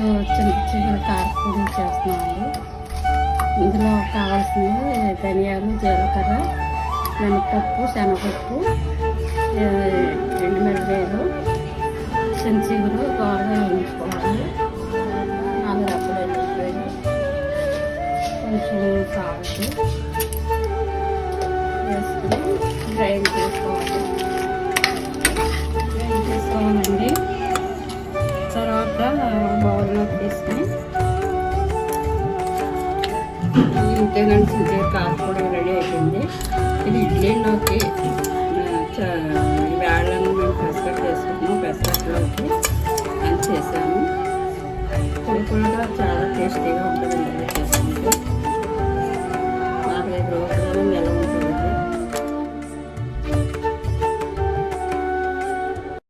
చిన్న చిన్న కారపొడి చేస్తున్నామండి. ఇందులో కావాల్సినవి ధనియాలు, జీలకర్ర, మినపప్పు, శనగపప్పు, ఎండుమిరపకాయలు, చిన్నచిగురు బాగా వేయించుకోవాలి. 4 రబ్బలు వేసుకోవాలి. కొంచెం సాల్ట్ వేసుకుని గ్రైండ్ చేసుకోవాలండి. తర్వాత బౌల్లోకి తీసుకుని ఇంతేనండి, కారపొడి రెడీ అయిపోయింది. ఇది ఇడ్లీలోకి వేళ్ళను మేము పెసరట్టు వేసుకున్నాము. పెసరట్టులోకి అని చేసాము. పొడి పొడిగా చాలా టేస్టీగా ఉంటుందండి.